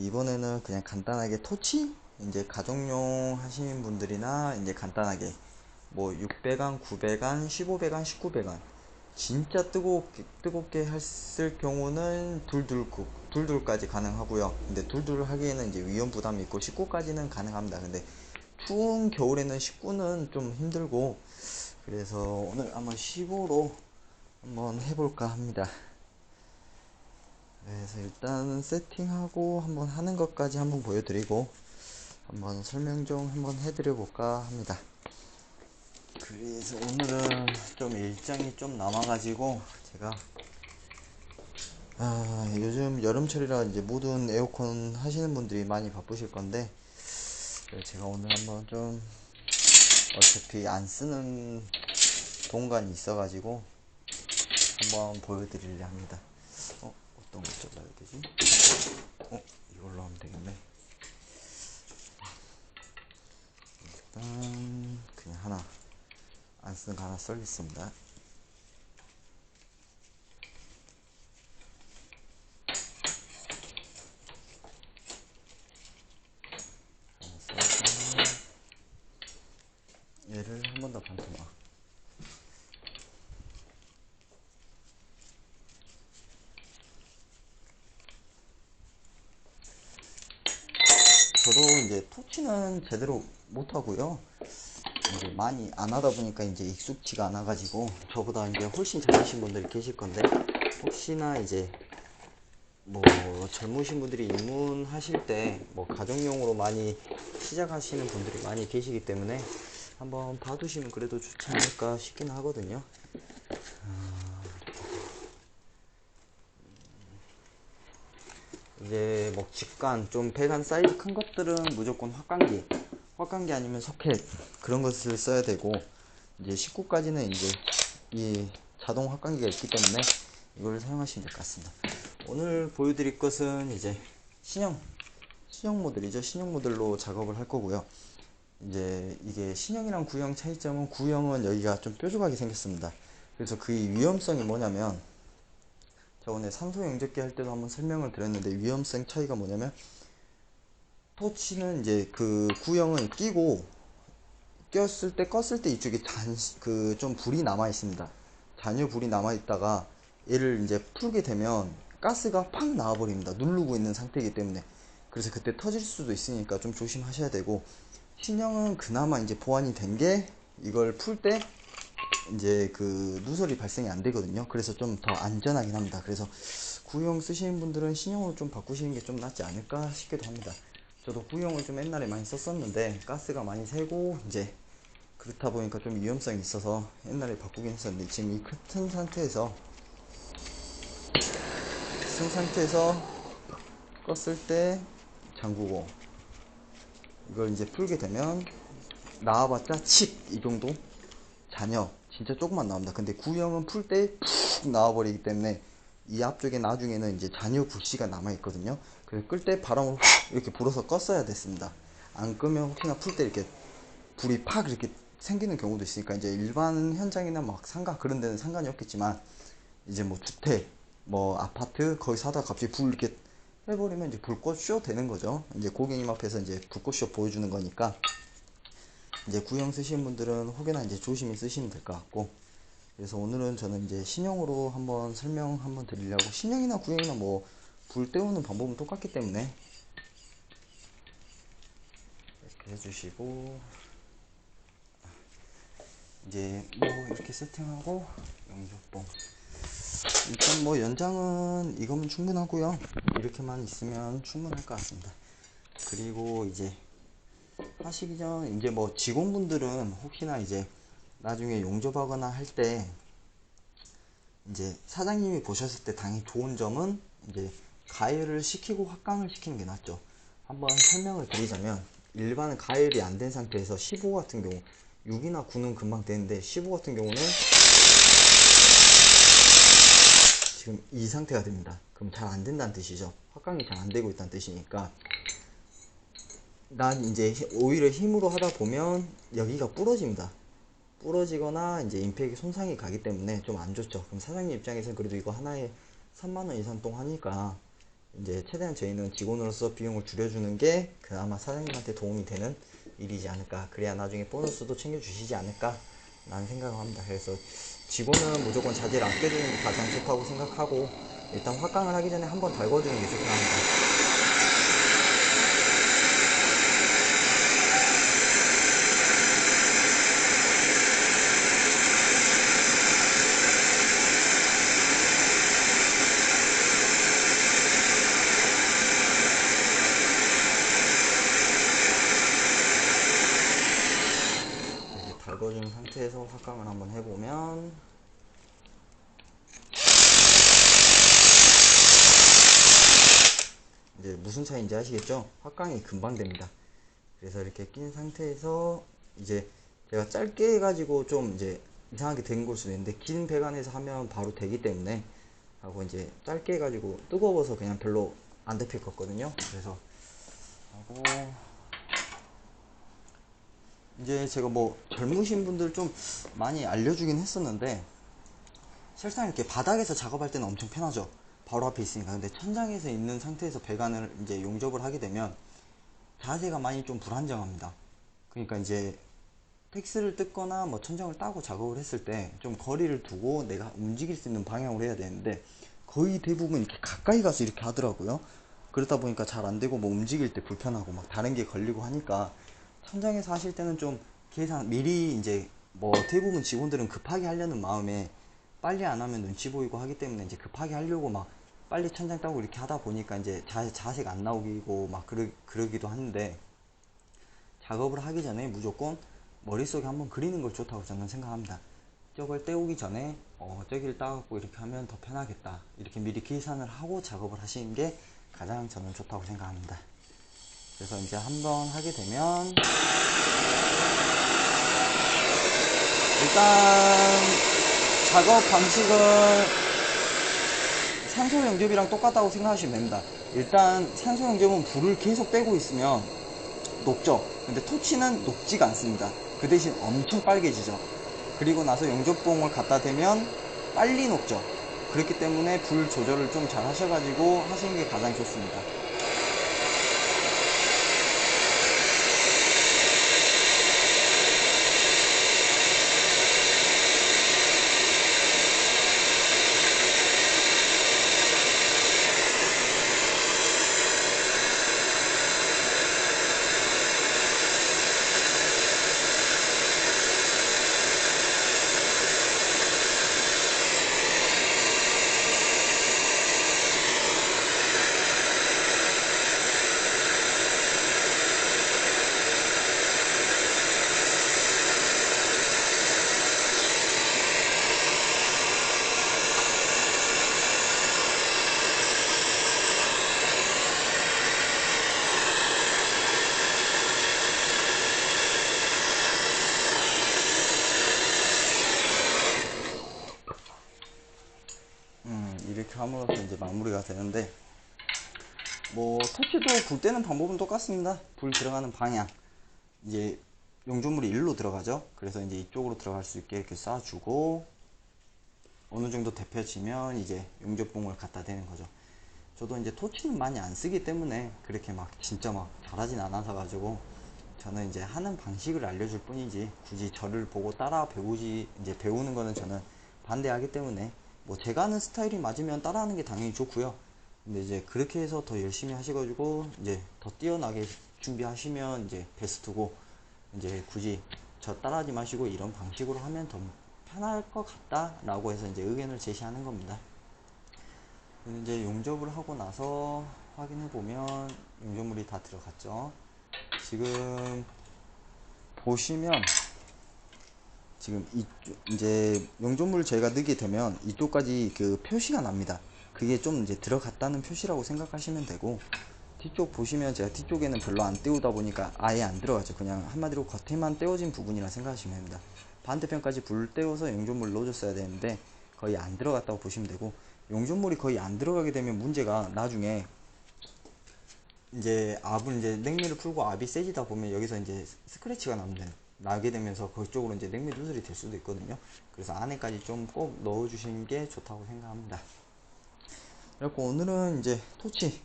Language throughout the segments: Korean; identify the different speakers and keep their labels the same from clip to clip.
Speaker 1: 이번에는 그냥 간단하게 토치? 이제 가정용 하시는 분들이나 이제 간단하게 뭐 600안, 900안, 1500안, 1900안 진짜 뜨겁게 했을 경우는 둘둘까지 가능하고요. 근데 둘둘 하기에는 이제 위험 부담이 있고 19까지는 가능합니다. 근데 추운 겨울에는 19는 좀 힘들고, 그래서 오늘 한번 15로 한번 해볼까 합니다. 그래서 일단 세팅하고 한번 하는 것까지 한번 보여드리고 한번 설명 좀 한번 해드려 볼까 합니다. 그래서 오늘은 좀 일정이 좀 남아가지고 제가 요즘 여름철이라 이제 모든 에어컨 하시는 분들이 많이 바쁘실 건데, 제가 오늘 한번 좀 어차피 안 쓰는 공간이 있어가지고 한번 보여드리려 합니다. 어떤 거 잘라야 되지? 이걸로 하면 되겠네. 일단 그냥 하나 안 쓰는 거 하나 썰겠습니다. 얘를 한 번 더 반토막. 저도 이제 토치는 제대로 못하고요. 이제 많이 안 하다 보니까 이제 익숙지가 않아 가지고 저보다 이제 훨씬 잘하신 분들이 계실 건데, 혹시나 이제 뭐 젊으신 분들이 입문하실 때 뭐 가정용으로 많이 시작하시는 분들이 많이 계시기 때문에 한번 봐두시면 그래도 좋지 않을까 싶긴 하거든요. 이제 뭐 직관 좀 배관 사이즈 큰 것들은 무조건 확광기 아니면 소켓 그런 것을 써야 되고, 이제 19까지는 이제 이 자동 확광기가 있기 때문에 이걸 사용하시면 될 것 같습니다. 오늘 보여드릴 것은 이제 신형 모델이죠. 신형 모델로 작업을 할 거고요. 이제 이게 신형이랑 구형 차이점은, 구형은 여기가 좀 뾰족하게 생겼습니다. 그래서 그 위험성이 뭐냐면, 저번에 산소 용접기 할 때도 한번 설명을 드렸는데, 위험성 차이가 뭐냐면, 토치는 이제 그 구형은 끼고 껐을 때 이쪽에 그 좀 불이 남아 있습니다. 잔여 불이 남아 있다가 얘를 이제 풀게 되면 가스가 팍 나와 버립니다. 누르고 있는 상태이기 때문에. 그래서 그때 터질 수도 있으니까 좀 조심하셔야 되고, 신형은 그나마 이제 보완이 된 게, 이걸 풀 때 이제 그 누설이 발생이 안 되거든요. 그래서 좀 더 안전하긴 합니다. 그래서 구형 쓰시는 분들은 신형으로 좀 바꾸시는 게 좀 낫지 않을까 싶기도 합니다. 저도 구형을 좀 옛날에 많이 썼었는데 가스가 많이 새고 이제 그렇다 보니까 좀 위험성이 있어서 옛날에 바꾸긴 했었는데, 지금 이 큰 상태에서 껐을 때 잠그고 이걸 이제 풀게 되면 나와봤자 칙 이 정도 잔여 진짜 조금만 나옵니다. 근데 구형은 풀 때 푹 나와버리기 때문에 이 앞쪽에 나중에는 이제 잔여 불씨가 남아 있거든요. 그래서 끌 때 바람을 이렇게 불어서 껐어야 됐습니다. 안 끄면 혹시나 풀 때 이렇게 불이 팍 이렇게 생기는 경우도 있으니까, 이제 일반 현장이나 막 상가 그런 데는 상관이 없겠지만, 이제 뭐 주택 뭐 아파트 거기 사다가 갑자기 불 이렇게 해버리면 이제 불꽃쇼 되는 거죠. 이제 고객님 앞에서 이제 불꽃쇼 보여주는 거니까, 이제 구형 쓰시는 분들은 혹여나 이제 조심히 쓰시면 될 것 같고, 그래서 오늘은 저는 이제 신형으로 한번 설명 한번 드리려고, 신형이나 구형이나 뭐 불 때우는 방법은 똑같기 때문에 이렇게 해주시고, 이제 뭐 이렇게 세팅하고 영접봉, 일단 뭐 연장은 이거면 충분하고요. 이렇게만 있으면 충분할 것 같습니다. 그리고 이제 하시기 전 이제 뭐 직원분들은 혹시나 이제 나중에 용접하거나 할 때 이제 사장님이 보셨을 때 당연히 좋은 점은 이제 가열을 시키고 확강을 시키는 게 낫죠. 한번 설명을 드리자면, 일반 가열이 안 된 상태에서 15 같은 경우, 6이나 9는 금방 되는데 15 같은 경우는 지금 이 상태가 됩니다. 그럼 잘 안 된다는 뜻이죠. 확강이 잘 안 되고 있다는 뜻이니까, 난 이제 오히려 힘으로 하다 보면 여기가 부러집니다. 부러지거나 이제 임팩이 손상이 가기 때문에 좀 안 좋죠. 그럼 사장님 입장에서는 그래도 이거 하나에 3만원 이상 동 하니까 이제 최대한 저희는 직원으로서 비용을 줄여주는 게 그나마 사장님한테 도움이 되는 일이지 않을까. 그래야 나중에 보너스도 챙겨주시지 않을까 라는 생각을 합니다. 그래서 직원은 무조건 자재를 아껴주는 게 가장 좋다고 생각하고, 일단 확강을 하기 전에 한번 달궈주는 게 좋다 합니다. 이렇게 달궈준 상태에서 확강을 한번 해보면, 이제 무슨 차이인지 아시겠죠? 확강이 금방 됩니다. 그래서 이렇게 낀 상태에서 이제 제가 짧게 해가지고 좀 이제 이상하게 된 걸 수도 있는데, 긴 배관에서 하면 바로 되기 때문에 하고, 이제 짧게 해가지고 뜨거워서 그냥 별로 안 데필 거거든요. 그래서 하고, 이제 제가 뭐 젊으신 분들 좀 많이 알려주긴 했었는데, 실상 이렇게 바닥에서 작업할 때는 엄청 편하죠. 바로 앞에 있으니까. 근데 천장에서 있는 상태에서 배관을 이제 용접을 하게 되면 자세가 많이 좀 불안정합니다. 그러니까 이제 텍스를 뜯거나 뭐 천장을 따고 작업을 했을 때 좀 거리를 두고 내가 움직일 수 있는 방향으로 해야 되는데, 거의 대부분 이렇게 가까이 가서 이렇게 하더라고요. 그러다 보니까 잘 안 되고, 뭐 움직일 때 불편하고 막 다른 게 걸리고 하니까, 천장에서 하실 때는 좀 계산 미리, 이제 뭐 대부분 직원들은 급하게 하려는 마음에 빨리 안 하면 눈치 보이고 하기 때문에 이제 급하게 하려고 막 빨리 천장 따고 이렇게 하다 보니까 이제 자세가 안 나오고 막 그러기도 하는데, 작업을 하기 전에 무조건 머릿속에 한번 그리는 걸 좋다고 저는 생각합니다. 저걸 떼우기 전에 저기를 따갖고 이렇게 하면 더 편하겠다, 이렇게 미리 계산을 하고 작업을 하시는 게 가장 저는 좋다고 생각합니다. 그래서 이제 한번 하게 되면, 일단 작업 방식은 산소 용접이랑 똑같다고 생각하시면 됩니다. 일단 산소 용접은 불을 계속 떼고 있으면 녹죠. 근데 토치는 녹지가 않습니다. 그 대신 엄청 빨개지죠. 그리고 나서 용접봉을 갖다 대면 빨리 녹죠. 그렇기 때문에 불 조절을 좀 잘 하셔가지고 하시는 게 가장 좋습니다. 이렇게 함으로써 이제 마무리가 되는데, 뭐 토치도 불 때는 방법은 똑같습니다. 불 들어가는 방향, 이제 용접물이 일로 들어가죠. 그래서 이제 이쪽으로 들어갈 수 있게 이렇게 쏴주고, 어느 정도 데펴지면 이제 용접봉을 갖다 대는 거죠. 저도 이제 토치는 많이 안 쓰기 때문에 그렇게 막 진짜 막 잘하진 않아서 가지고, 저는 이제 하는 방식을 알려줄 뿐이지 굳이 저를 보고 따라 배우지, 이제 배우는 거는 저는 반대하기 때문에, 뭐 제가 하는 스타일이 맞으면 따라하는 게 당연히 좋고요. 근데 이제 그렇게 해서 더 열심히 하셔가지고 이제 더 뛰어나게 준비하시면 이제 베스트고, 이제 굳이 저 따라하지 마시고 이런 방식으로 하면 더 편할 것 같다 라고 해서 이제 의견을 제시하는 겁니다. 이제 용접을 하고 나서 확인해 보면 용접물이 다 들어갔죠. 지금 보시면, 지금 이제 용접물 제가 넣게 되면 이쪽까지 그 표시가 납니다. 그게 좀 이제 들어갔다는 표시라고 생각하시면 되고, 뒤쪽 보시면 제가 뒤쪽에는 별로 안 떼우다 보니까 아예 안 들어가죠. 그냥 한마디로 겉에만 떼어진 부분이라 생각하시면 됩니다. 반대편까지 불 떼워서 용접물 넣어줬어야 되는데 거의 안 들어갔다고 보시면 되고, 용접물이 거의 안 들어가게 되면 문제가, 나중에 이제 압을, 이제 냉매를 풀고 압이 세지다 보면 여기서 이제 스크래치가 나게 되면서 그쪽으로 이제 냉매 누설이 될 수도 있거든요. 그래서 안에까지 좀 꼭 넣어주시는 게 좋다고 생각합니다. 그래갖고 오늘은 이제 토치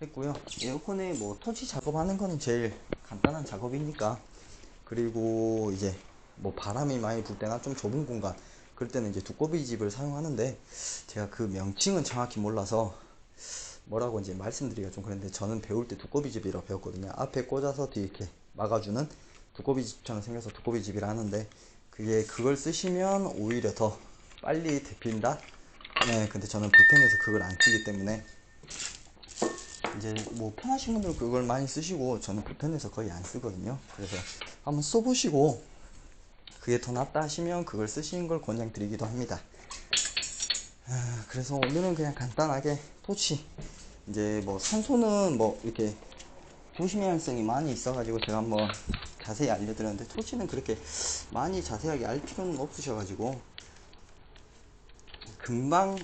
Speaker 1: 했고요. 에어컨에 뭐 토치 작업하는 거는 제일 간단한 작업이니까. 그리고 이제 뭐 바람이 많이 불 때나 좀 좁은 공간, 그럴 때는 이제 두꺼비 집을 사용하는데, 제가 그 명칭은 정확히 몰라서 뭐라고 이제 말씀드리기가 좀 그런데, 저는 배울 때 두꺼비 집이라고 배웠거든요. 앞에 꽂아서 뒤에 이렇게 막아주는 두꺼비 집처럼 생겨서 두꺼비 집이라 하는데, 그게 그걸 쓰시면 오히려 더 빨리 데핀다. 네, 근데 저는 불편해서 그걸 안 쓰기 때문에, 이제 뭐 편하신 분들은 그걸 많이 쓰시고, 저는 불편해서 거의 안 쓰거든요. 그래서 한번 써보시고 그게 더 낫다 하시면 그걸 쓰시는 걸 권장드리기도 합니다. 그래서 오늘은 그냥 간단하게 토치, 이제 뭐 산소는 뭐 이렇게 조심해야 할 점이 많이 있어가지고 제가 한번 자세히 알려드렸는데, 토치는 그렇게 많이 자세하게 알 필요는 없으셔가지고 금방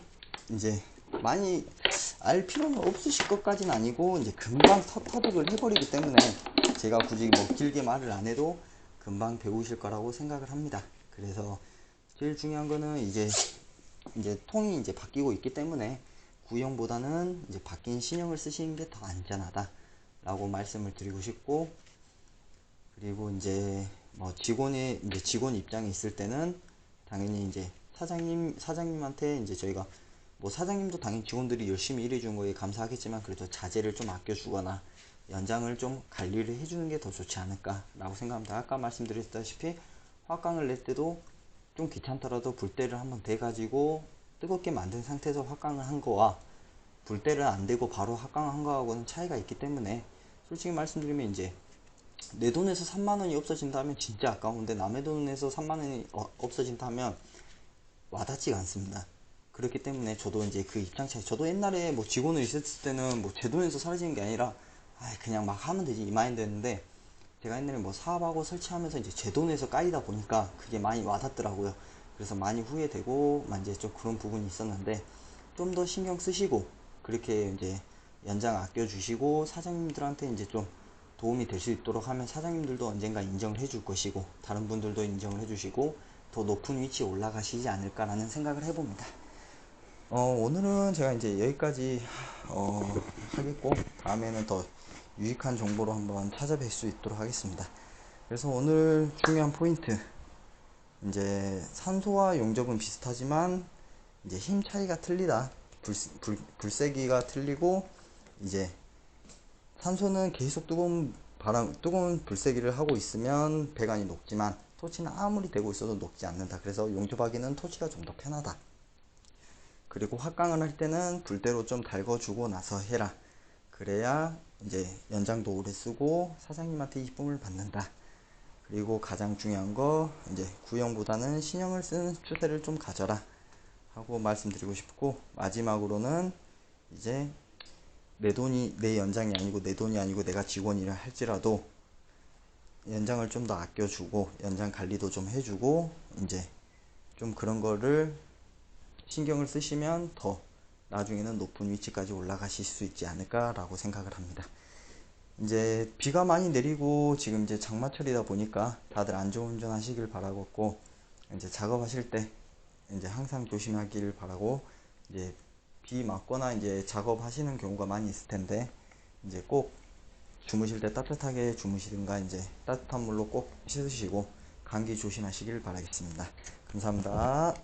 Speaker 1: 이제 많이 알 필요는 없으실 것까지는 아니고, 이제 금방 터득을 해버리기 때문에 제가 굳이 뭐 길게 말을 안 해도 금방 배우실 거라고 생각을 합니다. 그래서 제일 중요한 거는 이제 통이 이제 바뀌고 있기 때문에 구형보다는 이제 바뀐 신형을 쓰시는 게 더 안전하다 라고 말씀을 드리고 싶고, 그리고 이제 뭐 직원 입장에 있을 때는 당연히 이제 사장님한테 이제 저희가 뭐 사장님도 당연히 직원들이 열심히 일해주는 거에 감사하겠지만, 그래도 자재를 좀 아껴주거나 연장을 좀 관리를 해주는 게 더 좋지 않을까 라고 생각합니다. 아까 말씀드렸다시피 화강을 낼 때도 좀 귀찮더라도 불대를 한번 대가지고 뜨겁게 만든 상태에서 화강을 한 거와 불대를 안 대고 바로 화강을 한 거하고는 차이가 있기 때문에, 솔직히 말씀드리면 이제 내 돈에서 3만원이 없어진다면 진짜 아까운데, 남의 돈에서 3만원이 없어진다면 와닿지가 않습니다. 그렇기 때문에 저도 이제 그 입장 차이, 저도 옛날에 뭐 직원을 있었을 때는 뭐 제 돈에서 사라지는 게 아니라 그냥 막 하면 되지 이 마인드였는데, 제가 옛날에 뭐 사업하고 설치하면서 이제 제 돈에서 까이다 보니까 그게 많이 와닿더라고요. 그래서 많이 후회되고 이제 좀 그런 부분이 있었는데, 좀 더 신경 쓰시고 그렇게 이제 연장 아껴주시고 사장님들한테 이제 좀 도움이 될 수 있도록 하면 사장님들도 언젠가 인정을 해줄 것이고, 다른 분들도 인정을 해주시고 더 높은 위치에 올라가시지 않을까라는 생각을 해봅니다. 오늘은 제가 이제 여기까지 하겠고, 다음에는 더 유익한 정보로 한번 찾아뵐 수 있도록 하겠습니다. 그래서 오늘 중요한 포인트, 이제 산소와 용접은 비슷하지만 이제 힘 차이가 틀리다. 불세기가 틀리고, 이제 산소는 계속 뜨거운 불세기를 하고 있으면 배관이 녹지만, 토치는 아무리 되고 있어도 녹지 않는다. 그래서 용접하기는 토치가 좀 더 편하다. 그리고 확강을 할 때는 불대로 좀 달궈주고 나서 해라. 그래야 이제 연장도 오래 쓰고 사장님한테 이쁨을 받는다. 그리고 가장 중요한 거, 이제 구형보다는 신형을 쓰는 추세를 좀 가져라 하고 말씀드리고 싶고, 마지막으로는 이제 내 연장이 아니고 내 돈이 아니고 내가 직원이라 할지라도 연장을 좀 더 아껴주고 연장 관리도 좀 해주고, 이제 좀 그런 거를 신경을 쓰시면 더 나중에는 높은 위치까지 올라가실 수 있지 않을까라고 생각을 합니다. 이제 비가 많이 내리고 지금 이제 장마철이다 보니까 다들 안전운전 하시길 바라겠고, 이제 작업하실 때 이제 항상 조심하길 바라고, 이제 비 맞거나 이제 작업하시는 경우가 많이 있을 텐데, 이제 꼭 주무실 때 따뜻하게 주무시든가 이제 따뜻한 물로 꼭 씻으시고 감기 조심하시길 바라겠습니다. 감사합니다.